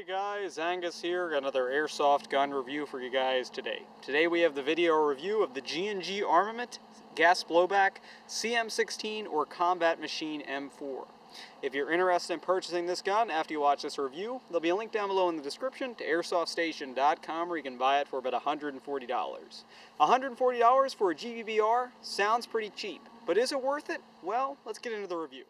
Hey guys, Angus here, got another Airsoft gun review for you guys today. Today we have the video review of the G&G Armament Gas BlowBack CM16 or Combat Machine M4. If you're interested in purchasing this gun after you watch this review, there'll be a link down below in the description to airsoftstation.com where you can buy it for about $140. $140 for a GBBR sounds pretty cheap, but is it worth it? Well, let's get into the review.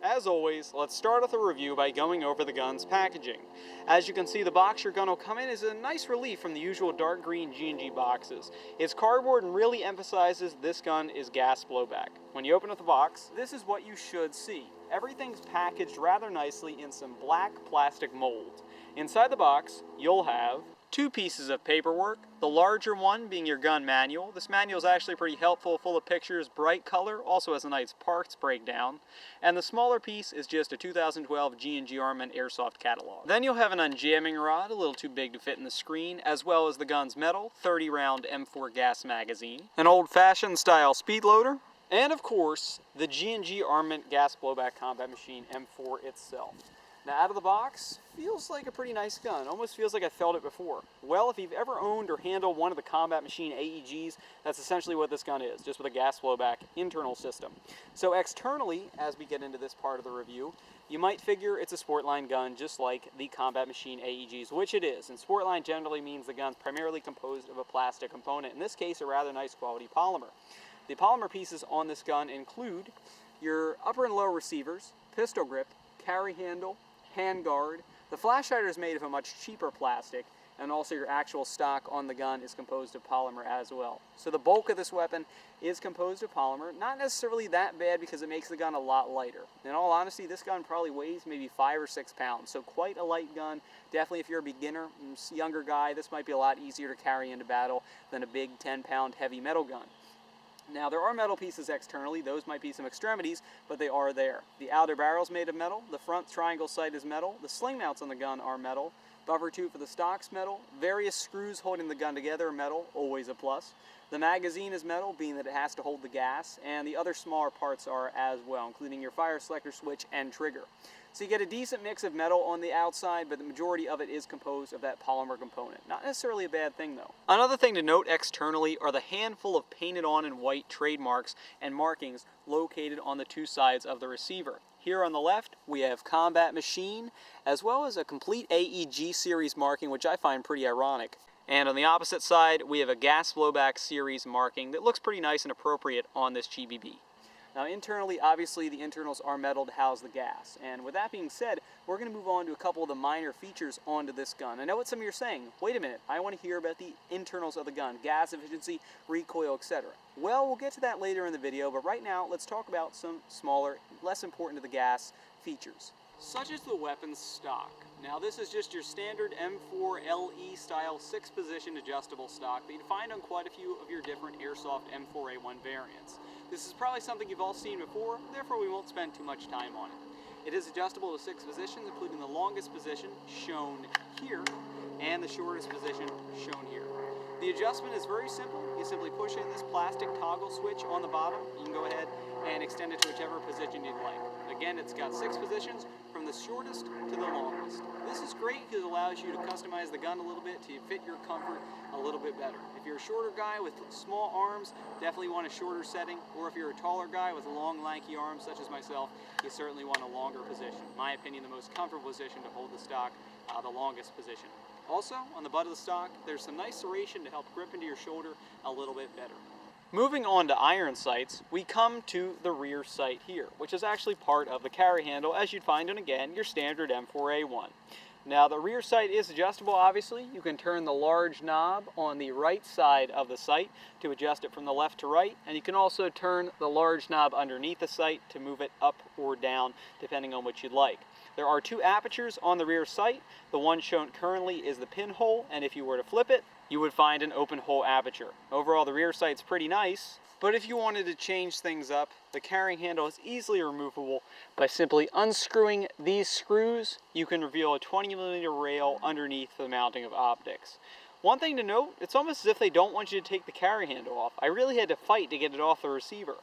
As always, let's start with a review by going over the gun's packaging. As you can see, the box your gun will come in is a nice relief from the usual dark green G&G boxes. It's cardboard and really emphasizes this gun is gas blowback. When you open up the box, this is what you should see. Everything's packaged rather nicely in some black plastic mold. Inside the box, you'll have two pieces of paperwork, the larger one being your gun manual. This manual is actually pretty helpful, full of pictures, bright color, also has a nice parts breakdown. And the smaller piece is just a 2012 G&G Armament Airsoft catalog. Then you'll have an unjamming rod, a little too big to fit in the screen, as well as the gun's metal 30-round M4 gas magazine, an old-fashioned style speed loader, and of course, the G&G Armament Gas Blowback Combat Machine M4 itself. Now out of the box, feels like a pretty nice gun. Almost feels like I felt it before. Well, if you've ever owned or handled one of the Combat Machine AEGs, that's essentially what this gun is, just with a gas blowback internal system. So externally, as we get into this part of the review, you might figure it's a Sportline gun just like the Combat Machine AEGs, which it is. And Sportline generally means the gun's primarily composed of a plastic component, in this case a rather nice quality polymer. The polymer pieces on this gun include your upper and lower receivers, pistol grip, carry handle, handguard. The flash hider is made of a much cheaper plastic, and also your actual stock on the gun is composed of polymer as well. So the bulk of this weapon is composed of polymer, not necessarily that bad because it makes the gun a lot lighter. In all honesty, this gun probably weighs maybe 5 or 6 pounds, so quite a light gun. Definitely if you're a beginner, younger guy, this might be a lot easier to carry into battle than a big 10-pound heavy metal gun. Now, there are metal pieces externally. Those might be some extremities, but they are there. The outer barrel is made of metal. The front triangle sight is metal. The sling mounts on the gun are metal. Buffer tube for the stock's metal. Various screws holding the gun together are metal, always a plus. The magazine is metal, being that it has to hold the gas, and the other smaller parts are as well, including your fire selector switch and trigger. So you get a decent mix of metal on the outside, but the majority of it is composed of that polymer component. Not necessarily a bad thing though. Another thing to note externally are the handful of painted on in white trademarks and markings located on the two sides of the receiver. Here on the left, we have Combat Machine, as well as a complete AEG series marking, which I find pretty ironic. And on the opposite side, we have a Gas Blowback series marking that looks pretty nice and appropriate on this GBB. Now internally, obviously the internals are metal to house the gas. And with that being said, we're going to move on to a couple of the minor features onto this gun. I know what some of you are saying, wait a minute, I want to hear about the internals of the gun, gas efficiency, recoil, etc. Well, we'll get to that later in the video, but right now let's talk about some smaller, less important to the gas features, such as the weapon's stock. Now this is just your standard M4 LE style 6-position adjustable stock that you'd find on quite a few of your different Airsoft M4A1 variants. This is probably something you've all seen before, therefore we won't spend too much time on it. It is adjustable to 6 positions, including the longest position shown here and the shortest position shown here. The adjustment is very simple. You simply push in this plastic toggle switch on the bottom. You can go ahead and extend it to whichever position you'd like. Again, it's got 6 positions from the shortest to the longest. This is great because it allows you to customize the gun a little bit to fit your comfort a little bit better. If you're a shorter guy with small arms, definitely want a shorter setting, or if you're a taller guy with long, lanky arms such as myself, you certainly want a longer position. In my opinion, the most comfortable position to hold the stock, the longest position. Also, on the butt of the stock, there's some nice serration to help grip into your shoulder a little bit better. Moving on to iron sights, we come to the rear sight here, which is actually part of the carry handle, as you'd find in, again, your standard M4A1. Now, the rear sight is adjustable, obviously. You can turn the large knob on the right side of the sight to adjust it from the left to right, and you can also turn the large knob underneath the sight to move it up or down, depending on what you'd like. There are 2 apertures on the rear sight. The one shown currently is the pinhole, and if you were to flip it, you would find an open hole aperture. Overall, the rear sight's pretty nice, but if you wanted to change things up, the carrying handle is easily removable by simply unscrewing these screws. You can reveal a 20mm rail underneath the mounting of optics. One thing to note, it's almost as if they don't want you to take the carry handle off. I really had to fight to get it off the receiver.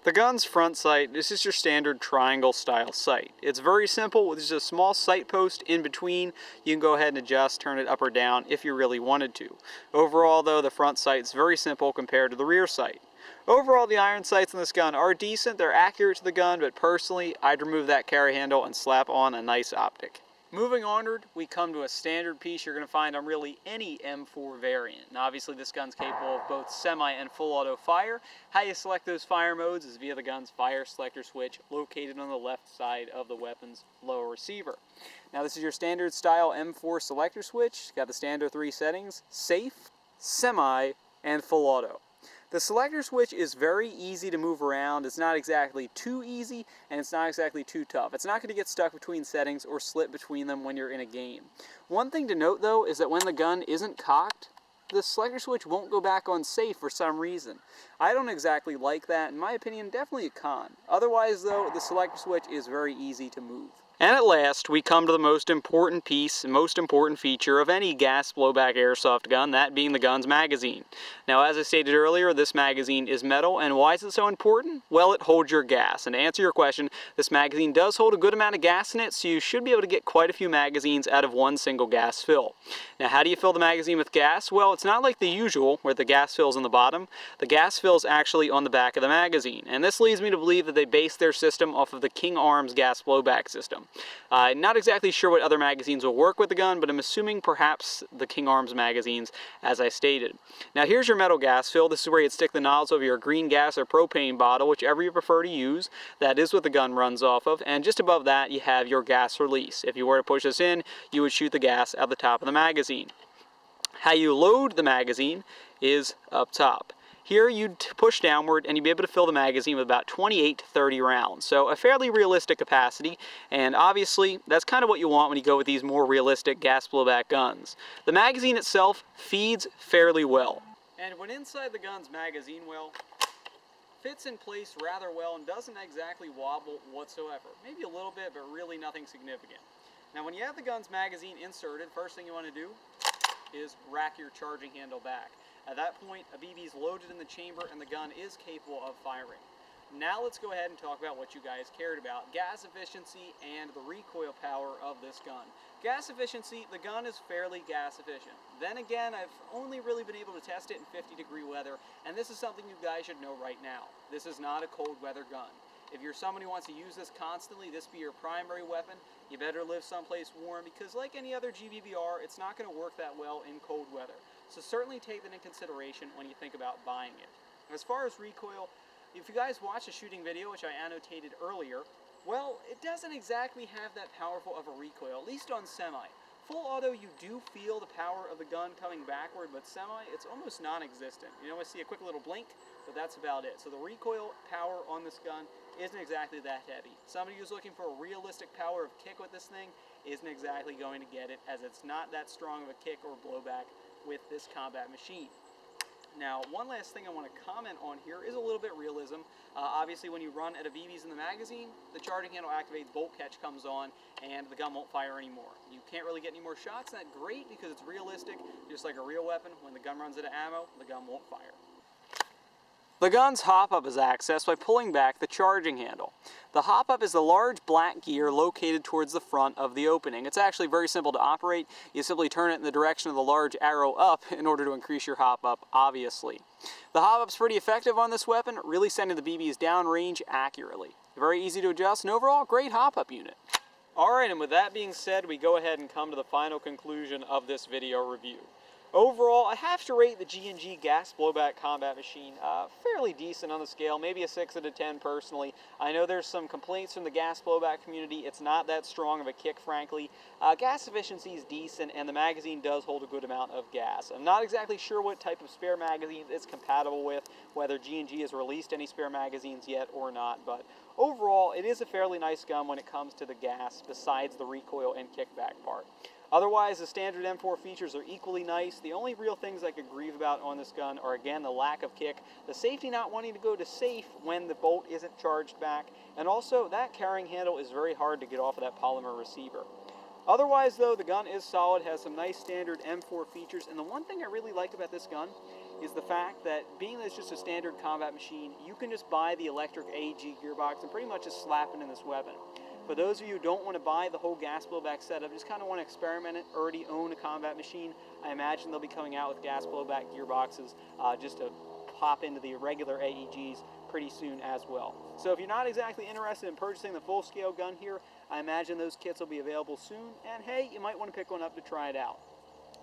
The gun's front sight, this is your standard triangle style sight. It's very simple, there's a small sight post in between. You can go ahead and adjust, turn it up or down if you really wanted to. Overall though, the front sight's very simple compared to the rear sight. Overall, the iron sights on this gun are decent, they're accurate to the gun, but personally, I'd remove that carry handle and slap on a nice optic. Moving onward, we come to a standard piece you're going to find on really any M4 variant. Now obviously this gun's capable of both semi and full auto fire. How you select those fire modes is via the gun's fire selector switch located on the left side of the weapon's lower receiver. Now this is your standard style M4 selector switch. It's got the standard 3 settings: safe, semi, and full auto. The selector switch is very easy to move around. It's not exactly too easy, and it's not exactly too tough. It's not going to get stuck between settings or slip between them when you're in a game. One thing to note though is that when the gun isn't cocked, the selector switch won't go back on safe for some reason. I don't exactly like that. In my opinion, definitely a con. Otherwise though, the selector switch is very easy to move. And at last, we come to the most important piece, most important feature of any gas blowback airsoft gun, that being the gun's magazine. Now, as I stated earlier, this magazine is metal, and why is it so important? Well, it holds your gas. And to answer your question, this magazine does hold a good amount of gas in it, so you should be able to get quite a few magazines out of one single gas fill. Now, how do you fill the magazine with gas? Well, it's not like the usual, where the gas fill's on the bottom. The gas fill's actually on the back of the magazine, and this leads me to believe that they base their system off of the King Arms gas blowback system. Not exactly sure what other magazines will work with the gun, but I'm assuming perhaps the King Arms magazines, as I stated. Now here's your metal gas fill. This is where you'd stick the nozzle of your green gas or propane bottle, whichever you prefer to use. That is what the gun runs off of, and just above that you have your gas release. If you were to push this in, you would shoot the gas at the top of the magazine. How you load the magazine is up top. Here you'd push downward and you'd be able to fill the magazine with about 28 to 30 rounds. So a fairly realistic capacity, and obviously that's kind of what you want when you go with these more realistic gas blowback guns. The magazine itself feeds fairly well. And when inside the gun's magazine well, fits in place rather well and doesn't exactly wobble whatsoever. Maybe a little bit, but really nothing significant. Now when you have the gun's magazine inserted, first thing you want to do is rack your charging handle back. At that point, a BB is loaded in the chamber and the gun is capable of firing. Now let's go ahead and talk about what you guys cared about: gas efficiency and the recoil power of this gun. Gas efficiency, the gun is fairly gas efficient. Then again, I've only really been able to test it in 50-degree weather, and this is something you guys should know right now. This is not a cold weather gun. If you're someone who wants to use this constantly, this be your primary weapon, you better live someplace warm, because like any other GBBR, it's not going to work that well in cold weather. So certainly take that in consideration when you think about buying it. As far as recoil, if you guys watched a shooting video, which I annotated earlier, well, it doesn't exactly have that powerful of a recoil, at least on semi. Full auto, you do feel the power of the gun coming backward, but semi, it's almost non-existent. You know, I see a quick little blink, but that's about it. So the recoil power on this gun isn't exactly that heavy. Somebody who's looking for a realistic power of kick with this thing isn't exactly going to get it, as it's not that strong of a kick or blowback with this combat machine. Now, one last thing I want to comment on here is a little bit realism. Obviously, when you run out of BBs in the magazine, the charging handle activates, bolt catch comes on, and the gun won't fire anymore. You can't really get any more shots. That's great because it's realistic, just like a real weapon. When the gun runs out of ammo, the gun won't fire. The gun's hop-up is accessed by pulling back the charging handle. The hop-up is the large black gear located towards the front of the opening. It's actually very simple to operate. You simply turn it in the direction of the large arrow up in order to increase your hop-up, obviously. The hop-up's pretty effective on this weapon, really sending the BBs downrange accurately. Very easy to adjust, and overall, great hop-up unit. Alright, and with that being said, we go ahead and come to the final conclusion of this video review. Overall, I have to rate the G&G gas blowback combat machine fairly decent on the scale, maybe a 6 out of 10 personally. I know there's some complaints from the gas blowback community. It's not that strong of a kick, frankly. Gas efficiency is decent, and the magazine does hold a good amount of gas. I'm not exactly sure what type of spare magazines it's compatible with, whether G&G has released any spare magazines yet or not, but overall, it is a fairly nice gun when it comes to the gas, besides the recoil and kickback part. Otherwise, the standard M4 features are equally nice. The only real things I could grieve about on this gun are, again, the lack of kick, the safety not wanting to go to safe when the bolt isn't charged back, and also that carrying handle is very hard to get off of that polymer receiver. Otherwise, though, the gun is solid, has some nice standard M4 features, and the one thing I really like about this gun is the fact that being that it's just a standard combat machine, you can just buy the electric AEG gearbox and pretty much just slap it in this weapon. For those of you who don't want to buy the whole gas blowback setup, just kind of want to experiment it, already own a combat machine, I imagine they'll be coming out with gas blowback gearboxes just to pop into the regular AEGs pretty soon as well. So if you're not exactly interested in purchasing the full-scale gun here, I imagine those kits will be available soon, and hey, you might want to pick one up to try it out.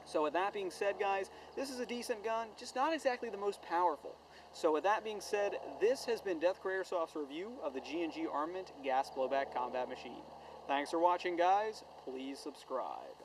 So with that being said, guys, this is a decent gun, just not exactly the most powerful. So with that being said, this has been Deathcore Airsoft's review of the G&G Armament gas blowback combat machine. Thanks for watching, guys. Please subscribe.